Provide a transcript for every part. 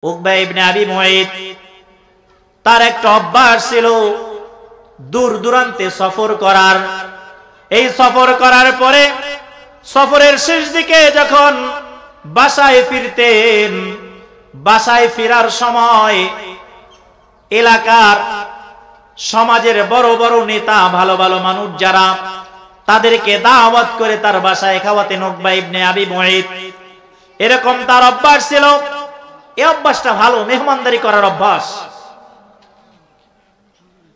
উকবা ইবনে আবি মুঈত তার একটা অভ্যাস ছিল দূর দূরান্তে সফর করার। এই সফর করার পরে সফরের শেষ দিকে যখন বাসায় ফিরতেন, বাসায় ফেরার সময় এলাকার সমাজের বড় বড় নেতা, ভালো ভালো মানুষ যারা, তাদেরকে দাওয়াত করে তার বাসায় খাওয়াতেন উকবা ইবনে আবি মুঈত। এরকম তার অভ্যাস ছিল। এই অভ্যাসটা ভালো, মেহমানদারি করার অভ্যাস।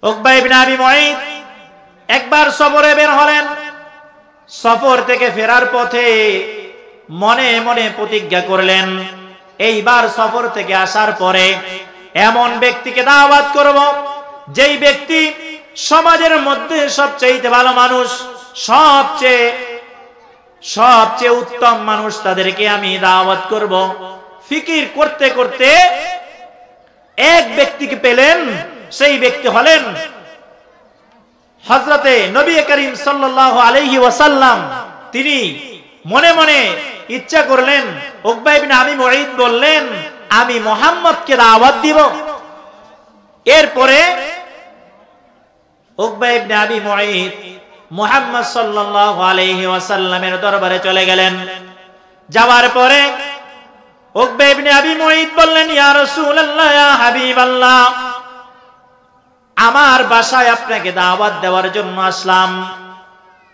উকবা ইবনে আবি মুঈত একবার সফরে বের হলেন। সফর থেকে ফেরার পথে মনে মনে প্রতিজ্ঞা করলেন, এইবার সফর থেকে আসার পরে এমন ব্যক্তিকে দাওয়াত করব, যেই ব্যক্তি সমাজের মধ্যে সবচেয়ে ভালো মানুষ, সবচেয়ে উত্তম মানুষ, তাদেরকে আমি দাওয়াত করব। ফিকির করতে করতে এক ব্যক্তিকে পেলেন। সেই ব্যক্তি হলেন হযরতে নবী করিম সাল্লাল্লাহু আলাইহি ওয়াসাল্লাম। তিনি মনে মনে ইচ্ছা করলেন, উকবা ইবনে আবি মুঈত বললেন, আমি মুহাম্মদকে দাওয়াত দিব। এরপরে উকবা ইবনে আবি মুঈত মুহাম্মদ সাল্লাল্লাহু আলাইহি ওয়াসাল্লামের দরবারে চলে গেলেন। যাওয়ার পরে উকবা ইবনে আবি মুঈত বললেন, ইয়া রাসূলুল্লাহ, ইয়া হাবিবাল্লাহ, আমার বাসায় আপনাকে দাওয়াত দেওয়ার জন্য আসলাম,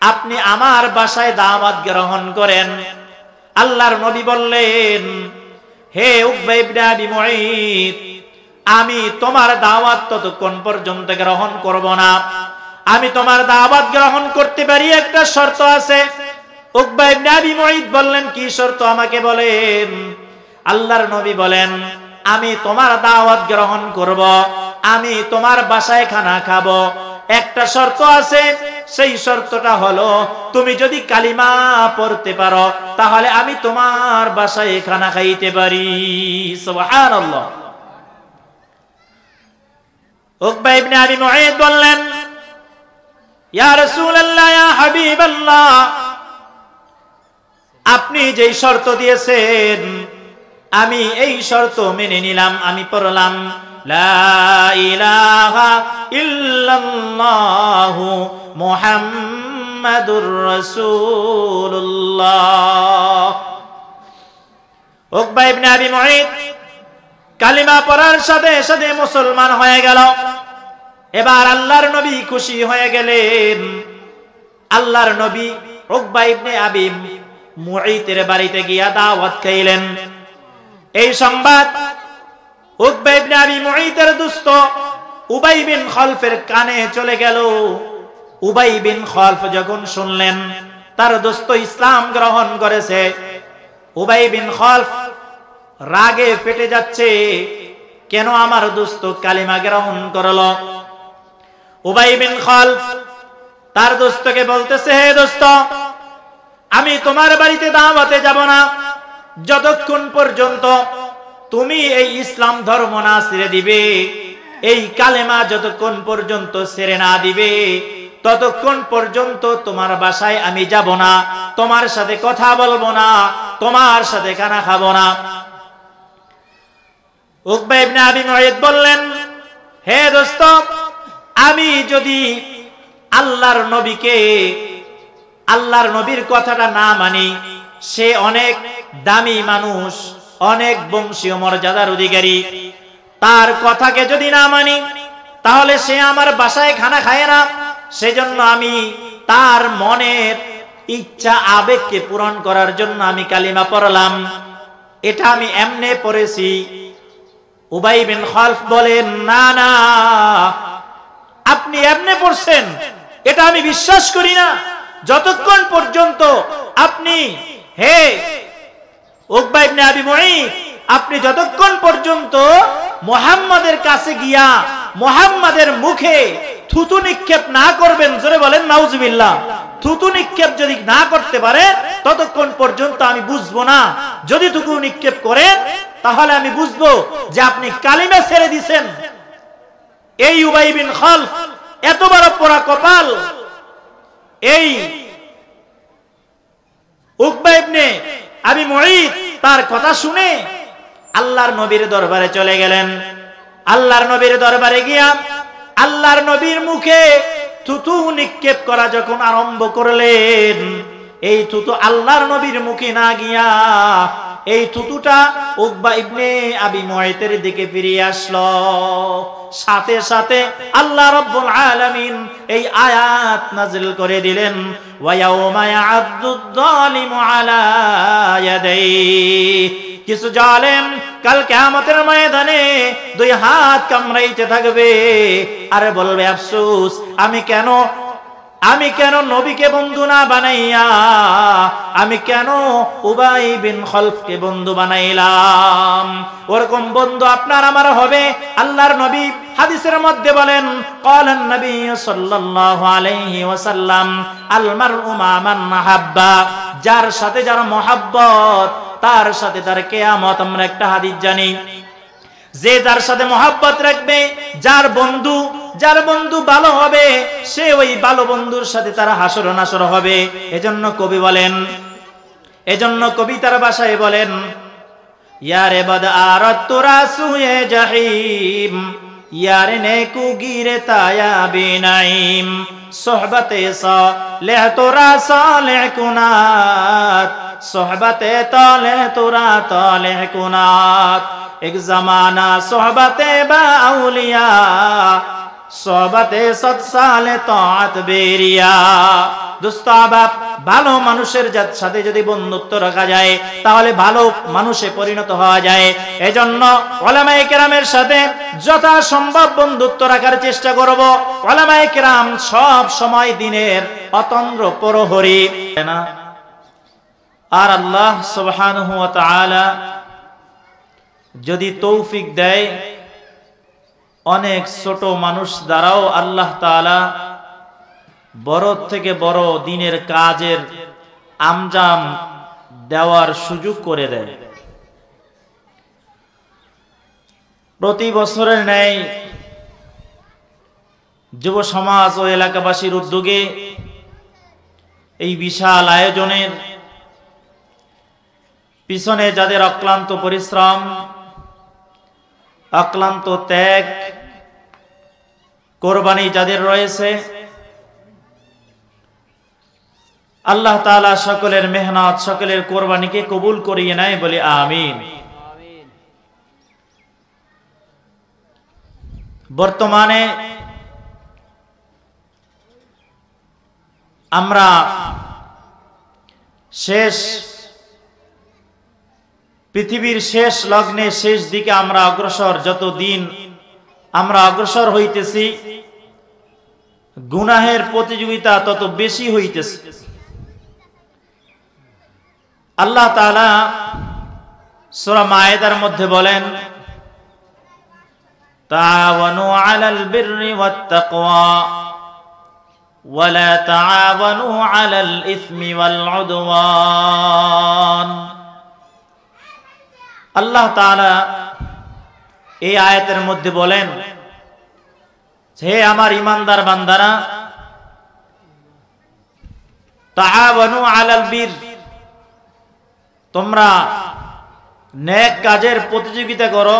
আপনি আমার বাসায় দাওয়াত গ্রহণ করেন। আল্লাহর নবী বললেন, হে উকবা ইবনে আবি মুঈত, আমি তোমার দাওয়াত ততক্ষণ পর্যন্ত গ্রহণ করব না। আমি তোমার দাওয়াত গ্রহণ করতে পারি, একটা শর্ত আছে। উকবা ইবনে আবি মুঈত বললেন, কি শর্ত আমাকে বলেন। আল্লাহর নবী বলেন, আমি তোমার দাওয়াত গ্রহণ করব, আমি তোমার বাসায় খানা খাবো, একটা শর্ত আছে। সেই শর্তটা হলো, তুমি যদি কালিমা পড়তে পারো, তাহলে আমি তোমার বাসায় খানা খাইতে পারি। সুবহানাল্লাহ। উকবা ইবনে আবি মুঈত বললেন, ইয়া রাসূলুল্লাহ, ইয়া হাবিবাল্লাহ, আপনি যেই শর্ত দিয়েছেন আমি এই শর্ত মেনে নিলাম। আমি পড়লাম, লা ইলাহা ইল্লাল্লাহু মুহাম্মাদুর রাসূলুল্লাহ। উকবা ইবনে আবি মুঈত কালিমা পড়ার সাথে সাথে মুসলমান হয়ে গেল। এবার আল্লাহর নবী খুশি হয়ে গেলেন। আল্লাহর নবী উকবা ইবনে আবি মুঈতের বাড়িতে গিয়া দাওয়াত খাইলেন। এই সংবাদ উকবা ইবনে আবি মুঈতের দোস্ত উবাই বিন খালফের কানে চলে গেল। উবাই বিন খালফ যখন শুনলেন তার দোস্ত ইসলাম গ্রহণ করেছে, উবাই বিন খালফ রাগে ফেটে যাচ্ছে, কেন আমার দোস্ত কালিমা গ্রহণ করলো। উবাই বিন খালফ তার দোস্তকে বলতেছে, হে দোস্ত, আমি তোমার বাড়িতে দাওয়াতে যাব না যতক্ষণ পর্যন্ত তুমি এই ইসলাম ধর্ম না ছেড়ে দিবে, এই কালেমা যতক্ষণ পর্যন্ত ছেড়ে না দিবে, ততক্ষণ পর্যন্ত তোমার বাসায় আমি যাব না, তোমার সাথে কথা বলবো না, তোমার সাথে খানা খাবো না। উকবা ইবনে আবি মুঈত বললেন, হে দোস্ত, আমি যদি আল্লাহর নবীর কথাটা না মানি, সে অনেক দামি মানুষ, অনেক বংশীয় মর্যাদার অধিকারী, তার কথাকে যদি না মানি তাহলে সে আমার বাসায় খানা খায় না। সেজন্য আমি তার মনের ইচ্ছা আবেগকে পূরণ করার জন্য আমি কালিমা পড়লাম। এটা আমি এমনে পড়েছি। উবাই বিন খালফ বলেন, না না, আপনি এমনে পড়ছেন, এটা আমি বিশ্বাস করি না। যতক্ষণ পর্যন্ত আপনি, হে উকবা ইবনে আবি মুঈত, আপনি যতক্ষণ পর্যন্ত মুহাম্মাদের কাছে গিয়া মুহাম্মাদের মুখে থুতু নিক্ষেপ না করবেন, জোরে বলেন নাউজুবিল্লাহ, থুতু নিক্ষেপ যদি না করতে পারে ততক্ষণ পর্যন্ত আমি বুঝবো না। যদি থুতু নিক্ষেপ করেন তাহলে আমি বুঝবো যে আপনি কালিমা ছেড়ে দিয়েছেন। এই উবাই বিন খালফ এত বড় পোড়া কপাল, এই উকবা ইবনে আবি মুঈত তার কথা শুনে আল্লাহর নবীর দরবারে চলে গেলেন। আল্লাহর নবীর দরবারে গিয়া আল্লাহর নবীর মুখে থুতু নিক্ষেপ করা যখন আরম্ভ করলেন, এই থুতু আল্লাহর নবীর মুখে না গিয়া এই থুতুটা উকবা ইবনে আবি মুআইতের দিকে ফিরে আসলো। সাথে সাথে আল্লাহ রাব্বুল আলামিন এই আয়াত নাযিল করে দিলেন, ওয়া ইয়াউমা ইয়া'আদ্দুদ যালিমু আলা ইয়াদাইহি, কিছু জালেম কাল কিয়ামতের ময়দানে দুই হাত কামড়াইতে থাকবে আর বলবে, আফসোস আমি কেন নবীকে বন্ধু না বানাইয়া আমি কেন উবাই বিন খলফকে বন্ধু বানাইলাম। ওরকম বন্ধু আপনার আমার হবে। আল্লাহর নবী হাদিসের মধ্যে বলেন, ক্বালান নবী সাল্লাল্লাহু আলাইহি ওয়াসাল্লাম, আল মারউ মা মান আহাব্বা, যার সাথে যার মহব্বত তার সাথে তার কিয়ামত। আমরা একটা হাদিস জানি, যে যার সাথে মহব্বত রাখবে, যার বন্ধু ভালো হবে, সে ওই ভালো বন্ধুর সাথে তার হাসর নাসর হবে। এজন্য কবিতার ভাষায় বলেন, ইয়ারে বদ আরাত তোরা সুয়ে জাহিম, ইয়ারে নেকু গিরে তায়া বিনাইম, সোহবতে সালেহ তোরা সালেহ কুনাত, সোহবতে তালে তোরা তালে কুনাত, এক জামানা সোহবতে বা আউলিয়া, সোহবতে সৎ সালে তাআত বেরিয়া। দোস্ত আবাব, ভালো মানুষের সাথে যদি বন্ধুত্ব রাখা যায় তাহলে ভালো মানুষে পরিণত হওয়া যায়। এজন্য উলামায়ে কেরামের সাথে যথাসম্ভব বন্ধুত্ব রাখার চেষ্টা করব। উলামায়ে কেরাম সব সময় দিনের অতন্দ্র প্রহরী না। আর আল্লাহ সুবহানাহু ওয়া তাআলা যদি তৌফিক দেয়, অনেক ছোট মানুষ দ্বারাও আল্লাহ তাআলা বড় থেকে বড় দিনের কাজের আঞ্জাম দেওয়ার সুযোগ করে দেয়। প্রতি বছরের ন্যায় যুব সমাজ ও এলাকাবাসীর উদ্যোগে এই বিশাল আয়োজনের পিছনে যাদের অক্লান্ত পরিশ্রম, অক্লান্ত ত্যাগ, কোরবানি যাদের রয়েছে, আল্লাহ তাআলা সকলের মেহনত, সকলের কোরবানিকে কবুল করিয়ে নেয় বলে আমিন। বর্তমানে আমরা পৃথিবীর শেষ লগ্নে, শেষ দিকে আমরা অগ্রসর। যত দিন আমরা অগ্রসর হইতেছি, গুনাহের প্রতিযোগিতা তত বেশি হইতেছে। আল্লাহ তাআলা সূরা মায়েদার মধ্যে বলেন, তাআওয়ানু আলাল বিররি ওয়াত তাকওয়া ওয়া লা তাআওয়ানু আলাল ইসমি ওয়াল উদওয়ান। আল্লাহ তাআলা এই আয়াতের মধ্যে বলেন, হে আমার ঈমানদার বান্দারা, তাআওয়ানু আলাল বির, তোমরা নেক কাজের প্রতিযোগিতা করো,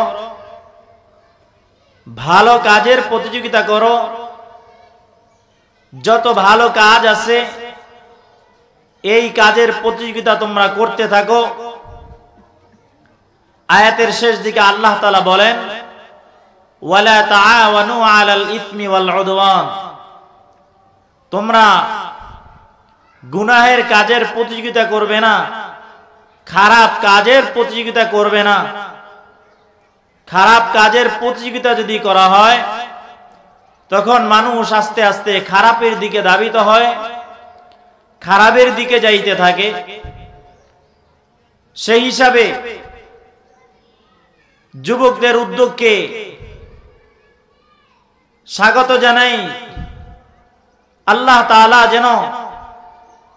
ভালো কাজের প্রতিযোগিতা করো। যত ভালো কাজ আছে এই কাজের প্রতিযোগিতা তোমরা করতে থাকো। আয়াতের শেষ দিকে আল্লাহ তাআলা বলেন, ওয়ালা তাআওয়ানু আলাল ইসমি ওয়াল উদওয়ান, তোমরা গুনাহের কাজের প্রতিযোগিতা করবে না, খারাপ কাজের প্রতিযোগিতা করবে না। খারাপ কাজের প্রতিযোগিতা যদি করা হয় তখন মানুষ আস্তে আস্তে খারাপের দিকে ধাবিত হয়, খারাপের দিকে যাইতে থাকে। সেই হিসাবে যুবকদের উদ্যোগকে স্বাগত জানাই। আল্লাহ তাআলা যেন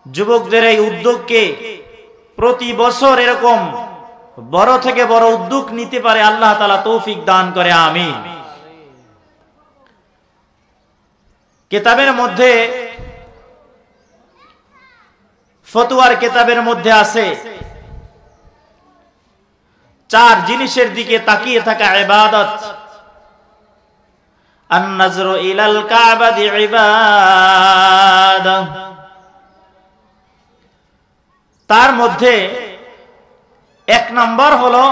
যুবকদের এই উদ্যোগকে প্রতি বছর এরকম বড় থেকে বড় উদ্যোগ নিতে পারে আল্লাহ তাআলা তৌফিক দান করে, আমিন। কিতাবের মধ্যে, ফতোয়ার কিতাবের মধ্যে আছে চার জিনিসের দিকে তাকিয়ে থাকা ইবাদত। আন-নাজরু ইলাল কাবাতি ইবাদাহ, তার মধ্যে এক নম্বর হলো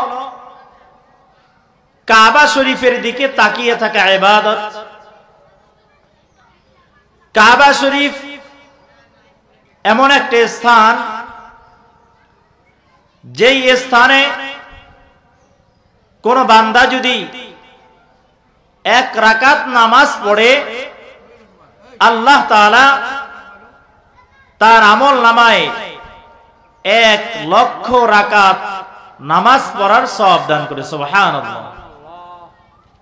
কাবা শরীফের দিকে তাকিয়ে থাকা ইবাদত। কাবা শরীফ এমন একটা স্থান, যেই স্থানে কোন বান্দা যদি এক রাকাত নামাজ পড়ে, আল্লাহ তাআলা তার আমল নামায় 1,00,000 রাকাত নামাজ পড়ার সওয়াব দান করে। সুবহানাল্লাহ।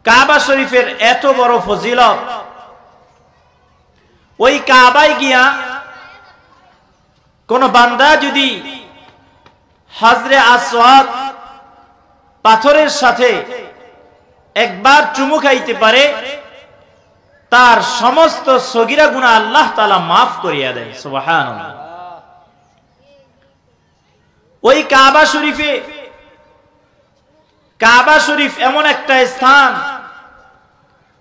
কাবা শরীফের এত বড় ফজিলত, ওই কাবায় গিয়া কোন বান্দা যদি হাজরে আসওয়াদ পাথরের সাথে একবার চুমু খাইতে পারে, তার সমস্ত সগীরা গুনাহ আল্লাহ তাআলা মাফ করিয়া দেয়। সুবহানাল্লাহ। ওই কাবা শরীফে, কাবা শরীফ এমন একটা স্থান,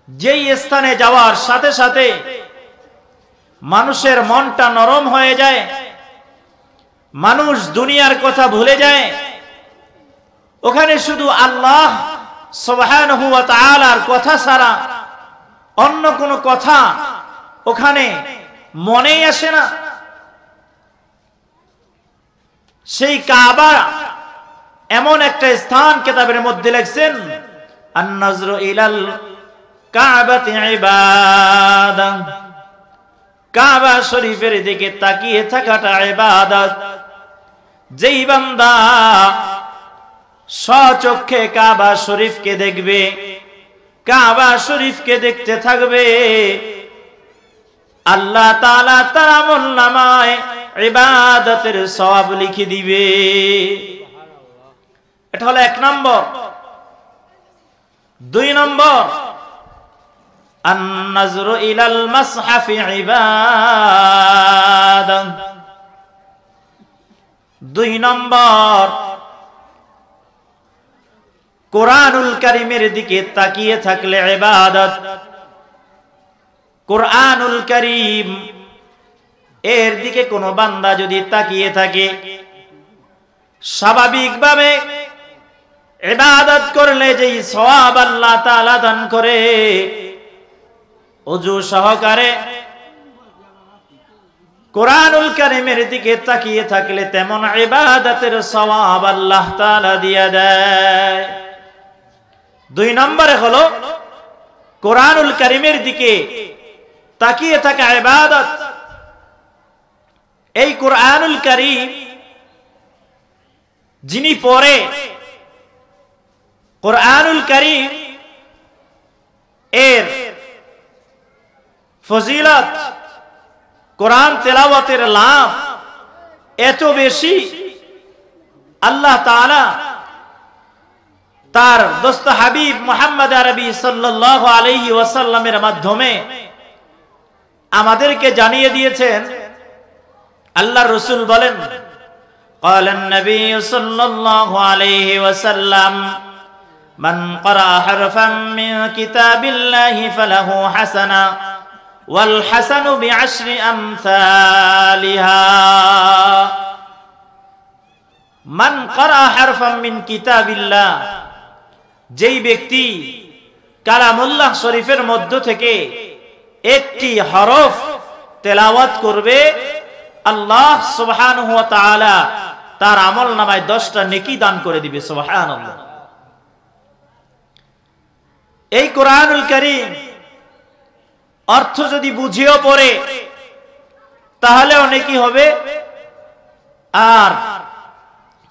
যেই স্থানে যাওয়ার সাথে সাথে মানুষের মনটা নরম হয়ে যায়, মানুষ দুনিয়ার কথা ভুলে যায়। ওখানে শুধু আল্লাহ সুবহানাহু ওয়া তাআলার কথা ছাড়া অন্য কোনো কথা ওখানে মনেই আসে না। সেই কাবা এমন একটা স্থান, কিতাবের মধ্যে লিখছেন আন-নাজরু ইলাল কাবাতি ইবাদাহ, কাবা শরীফের দিকে তাকিয়ে থাকাটা ইবাদত। যেই বান্দা স্বচক্ষে কাবা শরীফকে দেখবে, কাবা শরীফকে দেখতে থাকবে, আল্লাহ তাআলা তার আমলনামায় ইবাদতের সওয়াব লিখে দিবে। এটা হলো এক নম্বর। দুই নম্বর, আন-নাজরু ইলাল মাসহাফি ইবাদাহ। দুই নম্বর, কোরআনুল কারীমের দিকে তাকিয়ে থাকলে ইবাদত। কোরআনুল কারীম এর দিকে কোন বান্দা যদি তাকিয়ে থাকে, স্বাভাবিকভাবে ইবাদত করলে যেই সওয়াব আল্লাহ তাআলা দান করে, ওযু সহকারে কোরআনুল কারীমের দিকে তাকিয়ে থাকলে তেমন ইবাদতের সওয়াব আল্লাহ তাআলা দিয়ে দেয়। দুই নম্বরে হলো কোরআনুল কারীমের দিকে তাকিয়ে থাকা ইবাদত। এই কোরআনুল কারীম যিনি পড়ে, কোরআনুল কারীম এর ফজিলত, কোরআন তেলাওয়াতের লাভ এত বেশি, আল্লাহ তাআলা তার দোস্ত হাবিব মুহাম্মদ আরবি সাল্লাল্লাহু আলাইহি ওয়াসাল্লামের মাধ্যমে আমাদেরকে জানিয়ে দিয়েছেন। আল্লাহর রাসূল বলেন, ক্বালান নবী সাল্লাল্লাহু আলাইহি ওয়াসাল্লাম, মান ক্বারা হারফান মিন কিতাবিল্লাহি ফালাহু হাসানা ওয়াল হাসানু বিআশরি আমসালিহা। মান ক্বারা হারফান মিন কিতাবিল্লাহ, যেই ব্যক্তি কালামুল্লাহ শরীফের মধ্য থেকে একটি হরফ তেলাওয়াত করবে, আল্লাহ সুবহানাহু ওয়া তাআলা তার আমলনামায় 10টা নেকি দান করে দিবে। সুবহানাল্লাহ। এই কোরআনুল কারীম অর্থ যদি বুঝিও পড়ে তাহলেও নেকি হবে, আর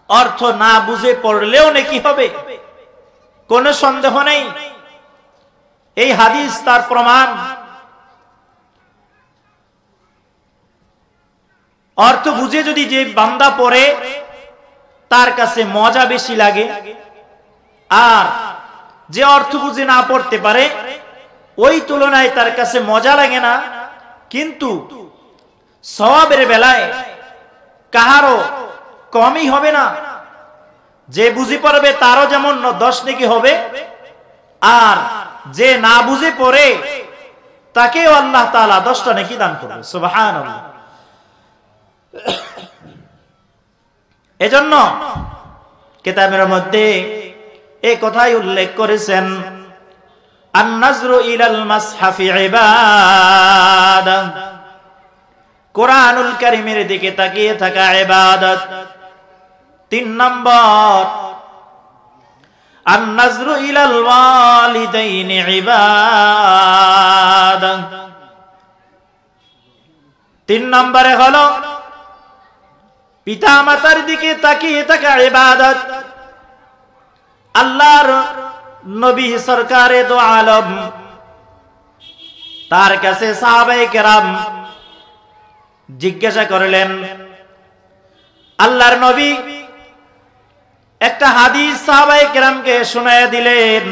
অর্থ না বুঝে পড়লেও নেকি হবে, কোনো সন্দেহ নেই। এই হাদিস তার প্রমাণ। অর্থ বুঝে যদি যে বান্দা পড়ে, তার কাছে মজা বেশি লাগে, আর যে অর্থ বুঝে না পড়তে পারে, ওই তুলনায় তার কাছে মজা লাগে না, কিন্তু সওয়াবের বেলায় কাহারও কমই হবে না। যে বুঝি পড়বে তারও যেমন 10 নেকি হবে, আর যে না বুঝে পড়ে তাকেও আল্লাহ তাআলা 10টা নেকি দান করবে। সুবহানাল্লাহ। এজন্য কিতাবের মধ্যে এই কথাই উল্লেখ করেছেন, আন-নাজরু ইলাল মাসহাফি ইবাদাহ, কোরআনুল কারীমের দিকে তাকিয়ে থাকা ইবাদত। 3 নম্বর, আন-নাজরু ইলাল ওয়ালিদাইনি ইবাদাহ। 3 নম্বরে হলো পিতা মাতার দিকে তাকিয়ে থাকা ইবাদত। আল্লাহর নবী সরকারে দো আলম, তার কাছে সাহাবায়ে কেরাম জিজ্ঞাসা করলেন, আল্লাহর নবী একটা হাদিস সাহাবায়ে কেরামকে শোনায়া দিলেন।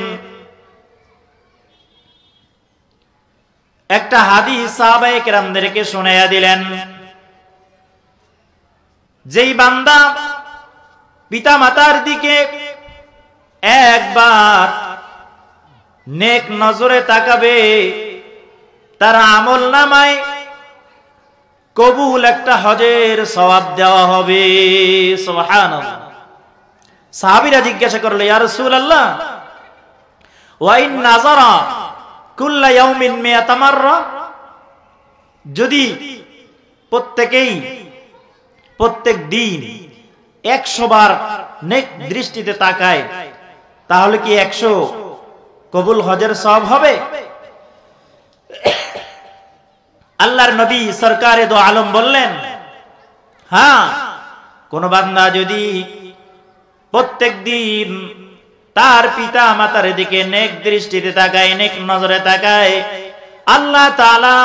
একটা হাদিস সাহাবায়ে কেরামদেরকে শোনায়া দিলেন, যেই বান্দা পিতা মাতার দিকে একবার নেক নজরে তাকাবে, তার আমল নামায় কবুল একটা হজের সওয়াব দেওয়া হবে। সুবহানাল্লাহ। সাহাবীরা জিজ্ঞাসা করলো, ইয়া রাসূলুল্লাহ, ওয়া ইন নাযারা কুল্লা ইয়াউমিন মিয়াতা মাররা, যদি প্রত্যেক দিন 100 বার নেক দৃষ্টিতে তাকায়, তাহলে কি 100 কবুল হজের সওয়াব হবে? আল্লাহর নবী সরকারে দো আলম বললেন, হ্যাঁ, কোন বান্দা যদি প্রত্যেক দিন তার পিতা মাতার দিকে নেক দৃষ্টিতে তাকায়, নেক নজরে তাকায়, আল্লাহ তাআলা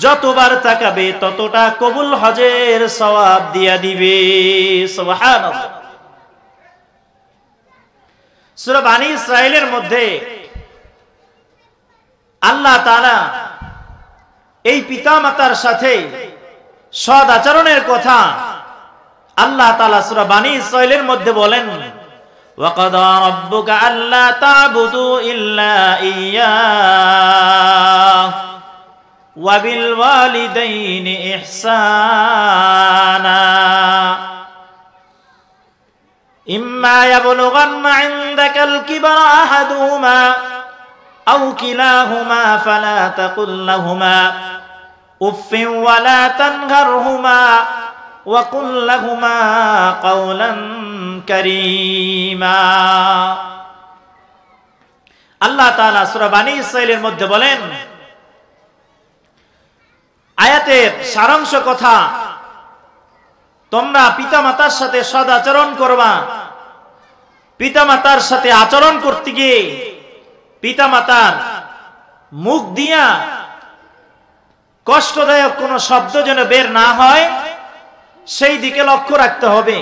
যতবার তাকাবে ততটা কবুল হজের সওয়াব দিয়া দিবে। সুবহানাল্লাহ। সূরা বনী ইসরাঈলের মধ্যে আল্লাহ তাআলা এই পিতা মাতার সাথে সৎ আচরণের কথা আল্লাহ তাআলা সূরা বনী ইসরাঈলের মধ্যে বলেন, ওয়া কাদা রাব্বুকা আল্লা তা'বুদু ইল্লা ইয়্যাহু ওয়া বিল ওয়ালিদাইনি ইহসানা ইম্মা ইয়াবলুগান্না ইনদাকাল কিবরা আহাদুহুমা আও কিলাহুমা ফালা তাকুল লাহুমা উফফিন ওয়া লা তানহারহুমা ওয়া কুল লাহুমা কাওলান কারীমা। আল্লাহ তাআলা সূরা বনী ইসরাঈলের মধ্যে বলেন, আয়াতের সারাংশ কথা, তোমরা পিতামাতার সাথে সৎ আচরণ করবা। পিতামাতার সাথে আচরণ করতে গিয়ে পিতামাতার মুখ দিয়া কষ্টদায়ক কোনো শব্দ যেন বের না হয়, সেই দিকে লক্ষ্য রাখতে হবে।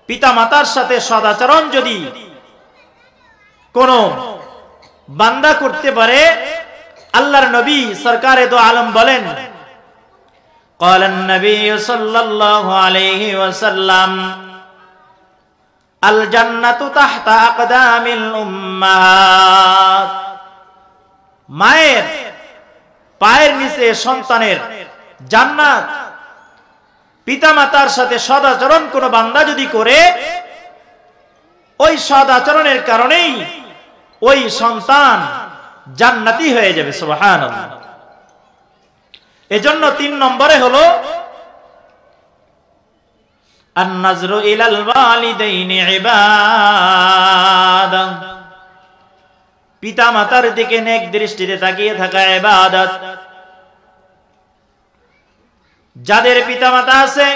পিতামাতার সাথে সৎ আচরণ যদি কোনো বান্দা করতে পারে, আল্লাহর নবী সরকারে দো আলম বলেন, قال النبي صلى الله عليه وسلم الجنة تحت أقدام الأمهات, মায়ের পায়ের নিচে সন্তানের জান্নাত। পিতামাতার সাথে সৎ আচরণ কোন বান্দা যদি করে, ওই সৎ আচরণের কারণেই ওই সন্তান জান্নাতি হয়ে যাবে। সুবহানাল্লাহ। এজন্য 3 নম্বরে হলো আন-নাজরু ইলাল ওয়ালিদাইনি ইবাদাহ, পিতা মাতার দিকে নেক দৃষ্টিতে তাকিয়ে থাকা ইবাদত। যাদের পিতা মাতা আছে,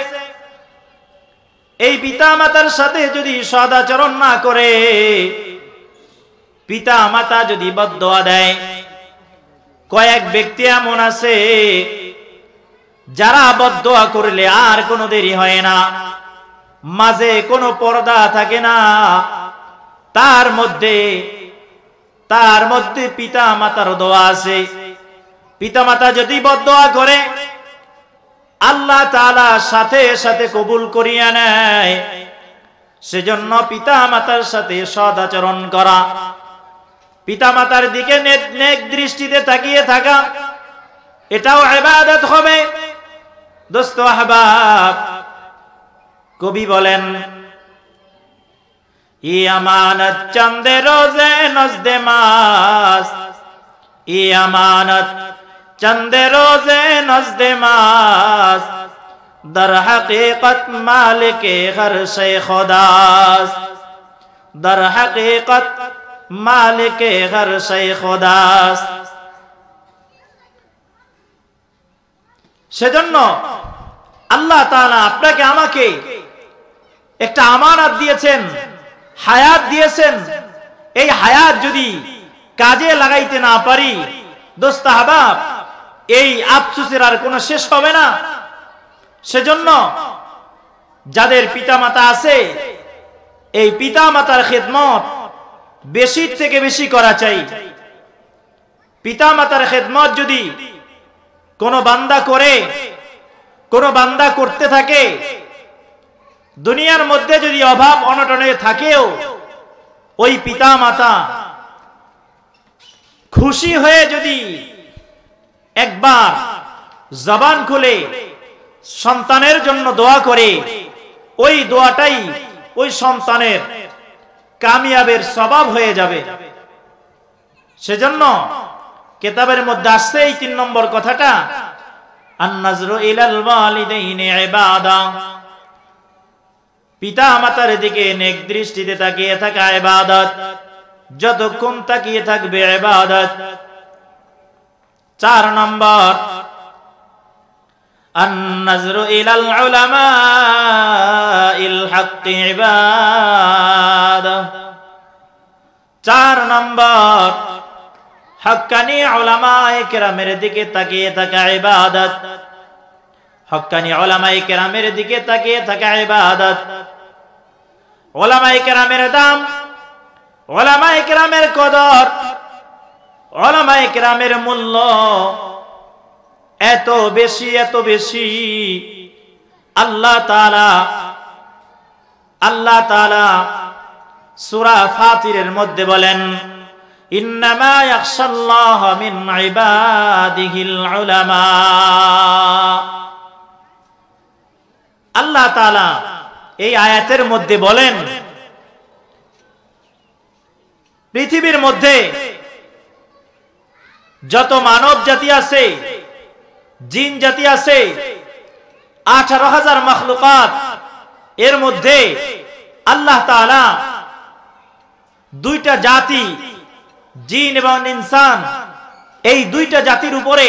এই পিতা মাতার সাথে যদি সৎ আচরণ না করে, পিতা মাতা যদি বদদোয়া দেয়, কয়েক ব্যক্তি এমন আছে যারা বদদোয়া করলে আর কোনো দেরি হয় না, মাঝে কোনো পর্দা থাকে না, তার মধ্যে পিতা মাতার দোয়া আছে। পিতা মাতা যদি বদদোয়া করে, আল্লাহ তাআলা সাথে সাথে কবুল করিয়া নেয়। সেজন্য পিতা মাতার সাথে সৎ আচরণ করা, পিতা মাতার দিকে নেক দৃষ্টিতে তাকিয়ে থাকা, এটাও ইবাদত হবে। দোস্ত আহবাব, কবি বলেন, ই আমানত চন্দে রোজে নজদে মাস, ই আমানত চন্দে রোজে নজদে মাস, در حقیقت مالک ہر شے خداست، در حقیقت مالک ہر شے خداست। সেজন্য আল্লাহ তাআলা আপনাকে আমাকে একটা আমানত দিয়েছেন, হায়াত দিয়েছেন। এই হায়াত যদি কাজে লাগাইতে না পারি, দোস্ত আহবাব, এই আফসোসের আর কোনো শেষ হবে না। সেজন্য যাদের পিতামাতা আছে, এই পিতামাতার খেদমত বেশি থেকে বেশি করা চাই। পিতামাতার খেদমত যদি কোনো বান্দা করে, কোনো বান্দা করতে থাকে, দুনিয়ার মধ্যে যদি অভাব অনটনে থাকেও ওই পিতামাতা খুশি হয়ে যদি একবার জবান খুলে সন্তানের জন্য দোয়া করে, ওই দোয়াটাই ওই সন্তানের কামিয়াবের সবাব হয়ে যাবে। সেজন্য কিতাবের মধ্যে আসছে এই 3 নম্বর কথাটা, আন-নাজরু ইলাল ওয়ালিদাইনি ইবাদা, পিতা মাতার দিকে নেক দৃষ্টিতে তাকিয়ে থাকা ইবাদত, যতক্ষণ তাকিয়ে থাকবে ইবাদত। 4 নম্বর, النظر إلى العلماء الحق عبادة। 4 নম্বর, হক্কানি উলামায়ে কেরামের দিকে তাকিয়ে থাকা ইবাদত, হক্কানি উলামায়ে কেরামের দিকে তাকিয়ে থাকা ইবাদত। উলামায়ে কেরামের দাম, উলামায়ে কেরামের কদর, উলামায়ে কেরামের মূল্য এত বেশি, এত বেশি। আল্লাহ তাআলা সূরা ফাতিরের মধ্যে বলেন, ইন্নামা ইয়াখশাল্লাহ মিন ইবাদিহিল উলামা। আল্লাহ তাআলা এই আয়াতের মধ্যে বলেন, পৃথিবীর মধ্যে যত মানব জাতি আছে, জিন জাতি আছে, 18,000 মাখলুকাত, এর মধ্যে আল্লাহ তাআলা 2টা জাতি, জিন এবং ইনসান, এই 2টা জাতির উপরে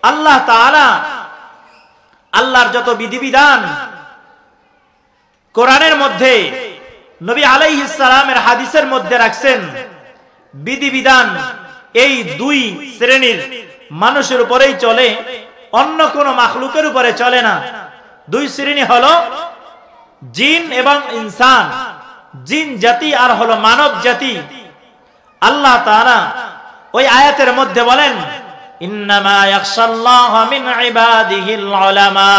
আল্লাহ তাআলা আল্লাহর যত বিধিবিধান কোরআনের মধ্যে, নবী আলাইহিস সালামের হাদিসের মধ্যে রাখছেন, বিধিবিধান এই 2 শ্রেণীর মানুষের উপরেই চলে, অন্য কোন মাখলুকের উপরে চলে না। 2 শ্রেণী হলো জিন এবং ইনসান, জিন জাতি আর হলো মানব জাতি। আল্লাহ তাআলা ওই আয়াতের মধ্যে বলেন, ইন্নামা ইয়াখশাল্লাহ মিন ইবাদিহিল উলামা।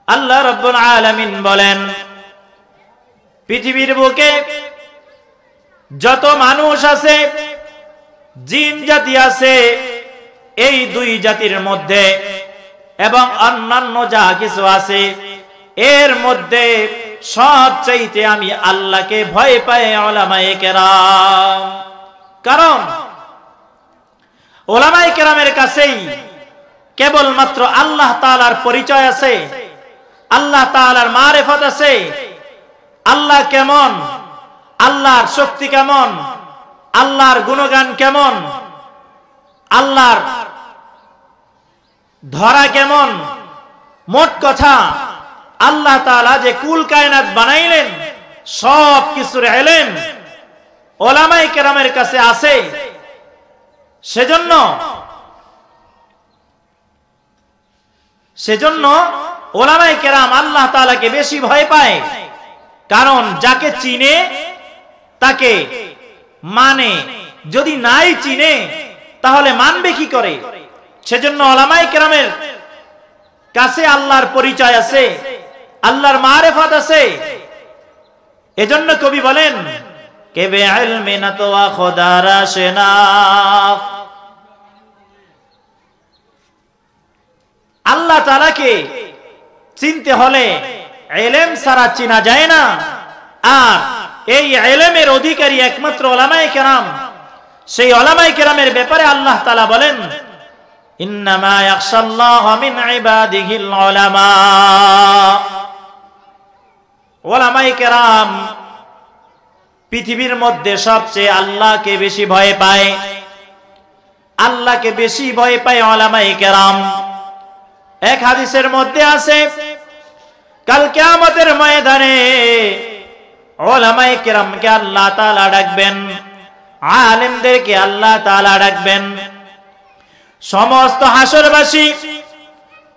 আল্লাহ রাব্বুল আলামিন বলেন, পৃথিবীর বুকে যত মানুষ আছে, জিন জাতি আছে, এই 2 জাতির মধ্যে এবং অন্যান্য যা কিছু আছে, এর মধ্যে সবচাইতে আমি আল্লাহকে ভয় পাই উলামায়ে কেরাম। কারণ উলামায়ে কেরামের কাছেই কেবলমাত্র আল্লাহ তাআলার পরিচয় আছে, আল্লাহ তাআলার মারিফত আছে। আল্লাহ কেমন, আল্লাহর শক্তি কেমন, আল্লাহর গুণগান কেমন, আল্লাহর ধরা কেমন, মোট কথা আল্লাহ তাআলা যে কুল কায়নাত বানাইলেন, সব কিছুর ইলম উলামায়ে কেরামের কাছে আছে। সেজন্য উলামায়ে কেরাম আল্লাহ তাআলাকে বেশি ভয় পায়। কারণ যাকে চিনে তাকে মানে, যদি নাই চিনে তাহলে মানবে কি করে? সেজন্য উলামায়ে কেরামের কাছে আল্লাহর পরিচয় আছে, আল্লাহর মারিফত আছে। এজন্য কবি বলেন কে বেইলমি না তো খোদার শনাখ, আল্লাহ তাআলাকে চিনতে হলে ইলম ছাড়া চিনা যায় না। আর এই ইলমের অধিকারী একমাত্র উলামায়ে কেরাম। সেই উলামায়ে কেরামের ব্যাপারে আল্লাহ তাআলা বলেন ইন্নামা ইয়াখশাল্লাহ মিন ইবাদিহিল উলামা। উলামায়ে কেরাম পৃথিবীর মধ্যে সবচেয়ে আল্লাহকে বেশি ভয় পায়। আল্লাহকে বেশি ভয় পায় উলামায়ে কেরাম। এক হাদিসের মধ্যে আছে কাল কিয়ামতের ময়দানে উলামায়ে কেরামকে আল্লাহ তাআলা ডাকবেন, আলেমদেরকে আল্লাহ তাআলা ডাকবেন। সমস্ত হাসরবাসী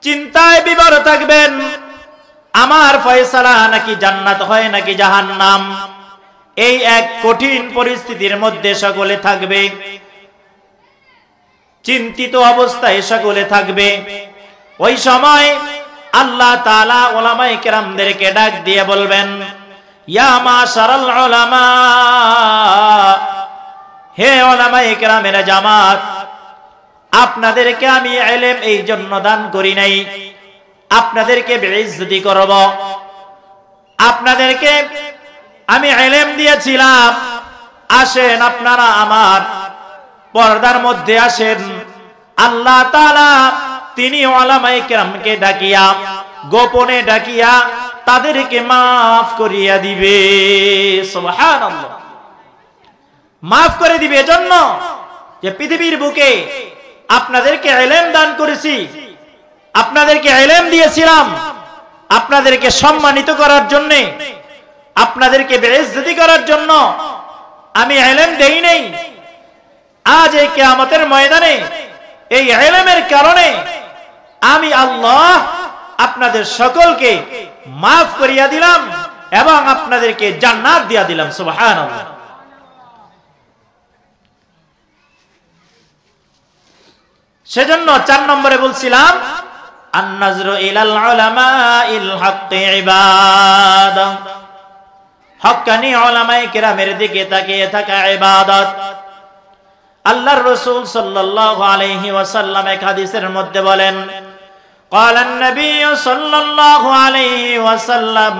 চিন্তায় বিভোর থাকবেন, আমার ফয়সালা নাকি জান্নাত হয় নাকি জাহান্নাম। এই এক কঠিন পরিস্থিতির মধ্যে সকলে থাকবে, চিন্তিত অবস্থায় সকলে থাকবে। ওই সময় আল্লাহ তাআলা উলামায়ে কেরামদেরকে ডাক দিয়ে বলবেন ইয়া মাশারাল উলামা, হে উলামায়ে কেরামের জামাত, আপনাদেরকে আমি ইলম এই জন্য দান করি নাই আপনাদেরকে বেইজ্জতি করব। আপনাদেরকে আমি ইলম দিয়েছিলাম, আসেন আপনারা আমার পর্দার মধ্যে আসেন। আল্লাহ তাআলা তিনি উলামায়ে কেরামকে ডাকিয়া, গোপনে ডাকিয়া তাদেরকে মাফ করিয়া দিবে। সুবহানাল্লাহ, মাফ করে দিবে। এজন্য যে পৃথিবীর বুকে আপনাদেরকে ইলম দান করেছি, আপনাদেরকে ইলম দিয়েছিলাম আপনাদেরকে সম্মানিত করার জন্য, আপনাদেরকে বেইজ্জতি করার জন্য আমি ইলম দেই নাই। আজ এই কিয়ামতের ময়দানে এই ইলমের কারণে আমি আল্লাহ আপনাদের সকলকে মাফ করিয়া দিলাম এবং আপনাদেরকে জান্নাত দিয়া দিলাম। সুবহানাল্লাহ। সেজন্য 4 নম্বরে বলছিলাম আন-নাজরু ইলাল উলামাইল হাক্কি ইবাদা, হক্কানি উলামায়ে কেরামের দিকে তাকিয়ে থাকা ইবাদত। আল্লাহর রাসূল সাল্লাল্লাহু আলাইহি ওয়াসাল্লাম এক হাদিসের মধ্যে বলেন قال النبي صلى الله عليه وسلم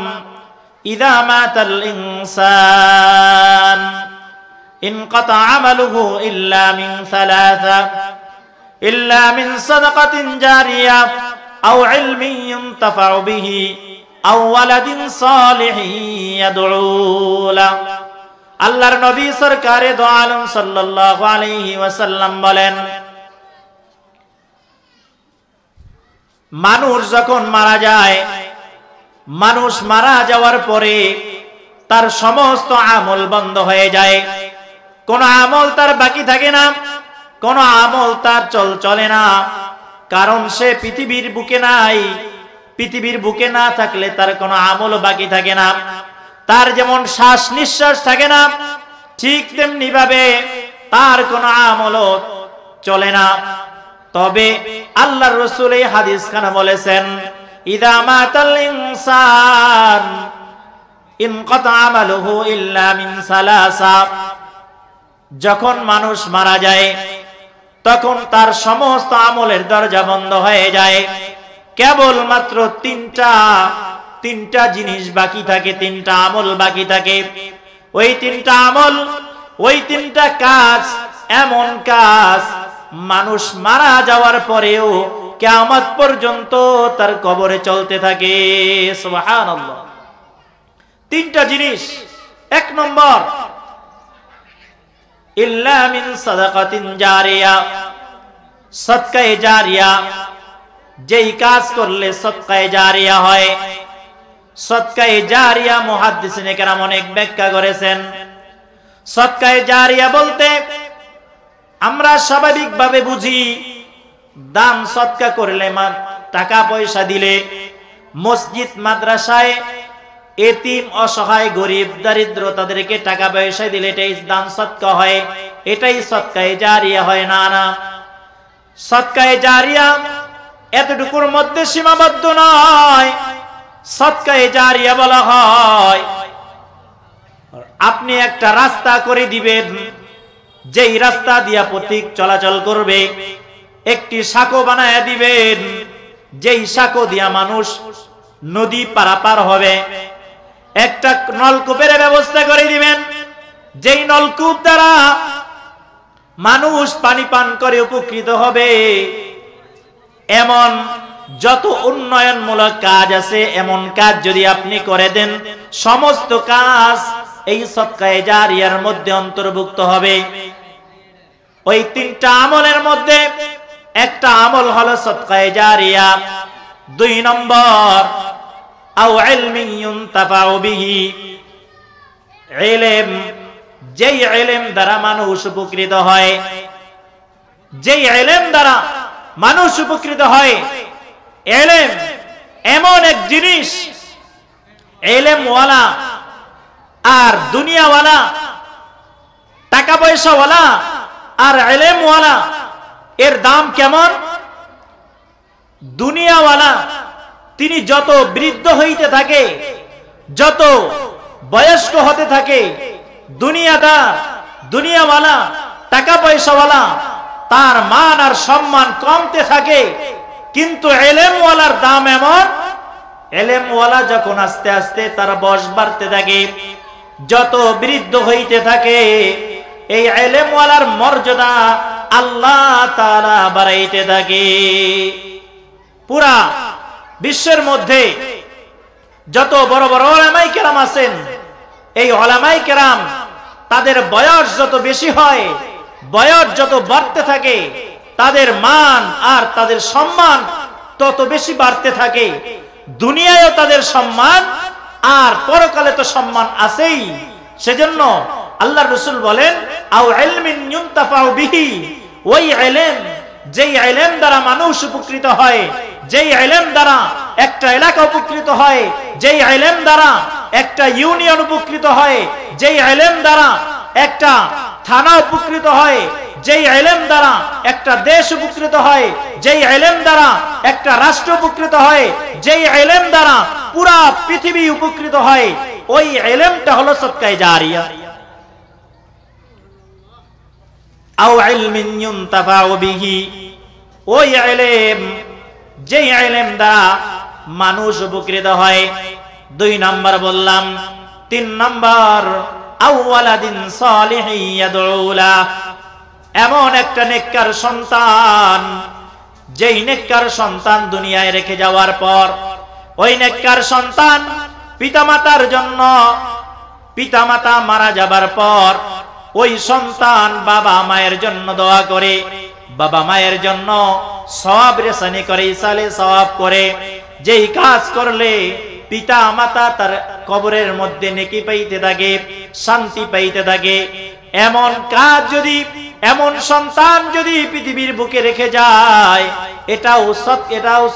إذا مات الإنسان انقطع عمله إلا من ثلاثة إلا من صدقة جارية أو علم ينتفع به أو ولد صالح يدعو له। আল্লাহর নবী সরকারে দো আলম সাল্লাল্লাহু আলাইহি ওয়াসাল্লাম বলেন মানুষ যখন মারা যায়, মানুষ মারা যাওয়ার পরে তার সমস্ত আমল বন্ধ হয়ে যায়। কোন আমল তার বাকি থাকে না, কোন আমল তার চলে না, কারণ সে পৃথিবীর বুকে নাই। পৃথিবীর বুকে না থাকলে তার কোনো আমল বাকি থাকে না। তার যেমন শ্বাস নিঃশ্বাস থাকে না, ঠিক তেমনি ভাবে তার কোনো আমলও চলে না। তবে আল্লাহর রাসূল এই হাদিস খানা বলেছেন ইদা মাতাল ইনসান ইনকাতা আমালুহু ইল্লা মিন সালাসা, যখন মানুষ মারা যায় তখন তার সমস্ত আমলের দরজা বন্ধ হয়ে যায়, কেবল মাত্র তিনটা জিনিস বাকি থাকে, 3টা আমল বাকি থাকে। ওই 3টা আমল, ওই 3টা কাজ, এমন কাজ মানুষ মারা যাওয়ার পরেও কিয়ামত পর্যন্ত তার কবরে চলতে থাকে। সুবহানাল্লাহ। 3টা জিনিস। 1 নম্বর ইল্লা মিন সাদাকাতিন জারিয়া, সদকায়ে জারিয়া। যেই কাজ করলে সদকায়ে জারিয়া হয়। সদকায়ে জারিয়া মুহাদ্দিসিনে কেরাম অনেক ব্যাখ্যা করেছেন। সদকায়ে জারিয়া বলতে আমরা স্বাভাবিকভাবে বুঝি দান সদকা করলে, টাকা পয়সা দিলে, মসজিদ মাদ্রাসায় এতিম অসহায় গরিব দরিদ্র তাদেরকে টাকা পয়সা দিলে এটাই দান সদকা হয়, এটাই সদকায়ে জারিয়া হয়। না না, সদকায়ে জারিয়া এতটুকুর মধ্যে সীমাবদ্ধ নয়। সদকায়ে জারিয়া বলা হয়। আপনি একটা রাস্তা করে দিবেন, যেই রাস্তা দিয়া পথিক চলাচল করবে, একটি সাঁকো বানায়া দিবেন, যেই সাঁকো দিয়া মানুষ নদী পারাপার হবে। একটা নলকূপের ব্যবস্থা করে দিবেন, যেই নলকূপ দ্বারা মানুষ পানি পান করে উপকৃত হবে। এমন যত উন্নয়নমূলক কাজ আছে, এমন কাজ যদি আপনি করে দেন, সমস্ত কাজ এই সদকায়ে জারিয়ার মধ্যে অন্তর্ভুক্ত হবে। ওই তিনটা আমলের মধ্যে একটা আমল হলো সদকায়ে জারিয়া। 2 নম্বর, আও ইলমিন ইউনতাফাউ বিহি, ইলম, যেই ইলম দ্বারা মানুষ উপকৃত হয়, যেই ইলম দ্বারা মানুষ উপকৃত হয়। ইলম এমন এক জিনিস, ইলমওয়ালা আর দুনিয়াওয়ালা, টাকা পয়সাওয়ালা আর ইলমওয়ালা এর দাম কেমন? দুনিয়াওয়ালা তিনি যত বৃদ্ধ হইতে থাকে, যত বয়স্ক হতে থাকে, দুনিয়াদার, দুনিয়াওয়ালা, টাকা পয়সাওয়ালা, তার মান আর সম্মান কমতে থাকে। কিন্তু ইলমওয়ালার দাম এমন, ইলমওয়ালা যখন আস্তে আস্তে তার বয়স বাড়তে থাকে, যত বৃদ্ধ হইতে থাকে, এই ইলমওয়ালার মর্যাদা আল্লাহ তাআলা বাড়াইতে থাকে। পুরা বিশ্বের মধ্যে যত বড় বড় উলামায়ে কেরাম আছেন, এই উলামায়ে কেরাম তাদের বয়স যত বেশি হয়, বয়স যত বাড়তে থাকে, তাদের মান আর তাদের সম্মান তত বেশি বাড়তে থাকে। দুনিয়ায়ও তাদের সম্মান আর পরকালে তো সম্মান আছেই। সেজন্য আল্লাহর রাসূল বলেন, আও ইলমিন ইউনতাফাউ বিহি, ওই ইলম, যেই ইলম দ্বারা মানুষ উপকৃত হয়, যেই ইলম দ্বারা একটা এলাকা উপকৃত হয়, যেই ইলম দ্বারা একটা ইউনিয়ন উপকৃত হয়, যেই ইলম দ্বারা একটা থানা উপকৃত হয়, যেই ইলম দ্বারা একটা দেশ উপকৃত হয়, যেই ইলম দ্বারা একটা রাষ্ট্র উপকৃত হয়, যেই ইলম দ্বারা পুরা পৃথিবী উপকৃত হয়, ওই ইলমটা হলো সদকায়ে জারিয়া। আও ইলমিন ইউনতাফাউ বিহি, ওই ইলম, যেই ইলম দ্বারা মানুষ উপকৃত হয়। 2 নম্বর বললাম। 3 নম্বর, আও ওয়ালাদিন সালিহিন ইয়াদউ লা, এমন একটা নেককার সন্তান, যেই নেককার সন্তান দুনিয়ায় রেখে যাওয়ার পর ওই নেককার সন্তান পিতামাতার জন্য, পিতামাতা মারা যাবার পর ওই সন্তান বাবা মায়ের জন্য দোয়া করে, বাবা মায়ের জন্য সওয়াব রেসানি করে, ইসালে সওয়াব করে। যেই কাজ করলে পিতা মাতা তার কবরের মধ্যে নেকি পাইতে থাকে, শান্তি পাইতে থাকে, এমন কাজ যদি, এমন সন্তান যদি পৃথিবীর বুকে রেখে যায়, এটাও